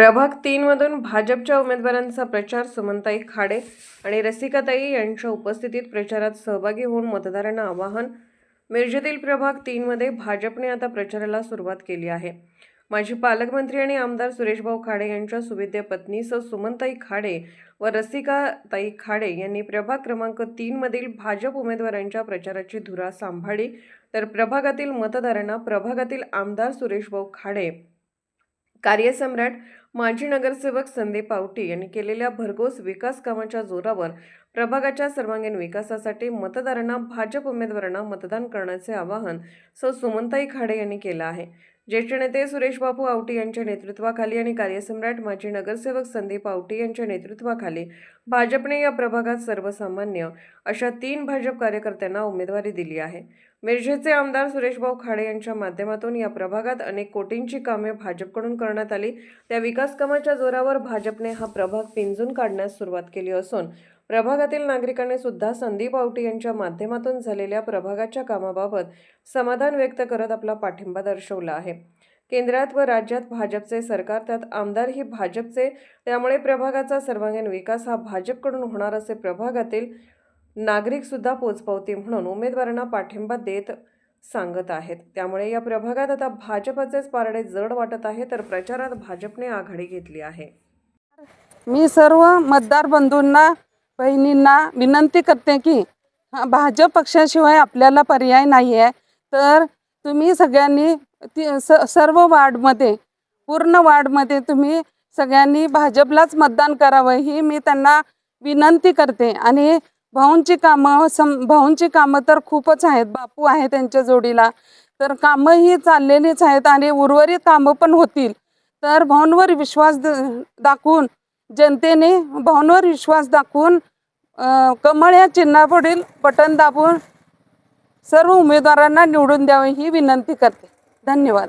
प्रभाग 3 मधून भाजपच्या उमेदवारांचा प्रचार सुमनताई खाडे आणि रसिकाताई यांच्या उपस्थितीत प्रचारात सहभागी होऊन मतदारांना आवाहन। मिरजेतील प्रभाग 3 मध्ये भाजपने आता प्रचाराला सुरुवात केली आहे। माजी पालकमंत्री आणि आमदार सुरेशभाऊ खाडे यांच्या सुविद्य पत्नी सुमनताई खाडे व रसिकाताई खाडे यांनी प्रभाग क्रमांक 3 मधील भाजप उमेदवारांच्या प्रचाराची धुरा सांभाळली। तर प्रभागातील मतदारांना प्रभागातील आमदार सुरेशभाऊ खाडे, कार्यसम्राट माजी नगरसेवक संदीप आवटी यांनी केलेल्या भरघोस विकास कामाच्या जोरावर प्रभागाच्या सर्वांगीण विकासासाठी मतदारांना भाजप उमेदवारांना मतदान करण्याचे आवाहन सुमनताई खाडे यांनी केले आहे। ज्येष्ठ नेते सुरेशबाबू आवटी यांच्या नेतृत्वाखाली आणि कार्यसम्राट माजी नगरसेवक संदीप आवटी यांच्या नेतृत्वाखाली भाजपने या प्रभागात सर्वसामान्य अशा 3 भाजप कार्यकर्त्यांना उमेदवारी दिली आहे। मिरजेचे आमदार सुरेशभाऊ खाडे यांच्या माध्यमातून या प्रभागात अनेक कोटींची कामे भाजपकडून करण्यात आली। त्या विकास कामाच्या जोरावर भाजपने हा प्रभाग पिंजून काढण्यास सुरुवात केली असून प्रभागातील नागरिकांनी सुद्धा संदीप आवटी यांच्या माध्यमातून झालेल्या प्रभागाच्या कामाबाबत समाधान व्यक्त करत आपला पाठिंबा दर्शवला आहे। केंद्रात व राज्यात भाजपचे सरकार, त्यात आमदारही भाजपचे, त्यामुळे प्रभागाचा सर्वांगीण विकास हा भाजपकडून होणार असे प्रभागातील नागरिक सुद्धा पोचपावती म्हणून उमेदवारांना पाठिंबा देत सांगत आहेत। त्यामुळे या प्रभागात आता भाजपचेच पारडे जड वाटत आहे, तर प्रचारात भाजपने आघाडी घेतली आहे। मी सर्व मतदार बंधूंना, बहिणींना विनंती करते की भाजप पक्षाशिवाय आपल्याला पर्याय नाही आहे, तर तुम्ही सगळ्यांनी सर्व वार्डमध्ये, पूर्ण वार्डमध्ये तुम्ही सगळ्यांनी भाजपलाच मतदान करावं ही मी त्यांना विनंती करते। आणि भाऊंची कामं तर खूपच आहेत, बापू आहे त्यांच्या जोडीला, तर कामं ही चाललेलीच आहेत आणि उर्वरित कामं पण होतील। तर भाऊंवर विश्वास दाखवून, जनतेने भाऊंवर विश्वास दाखवून कमळ या चिन्हापुढील बटन दाबून सर्व उमेदवारांना निवडून द्यावे ही विनंती करते। धन्यवाद।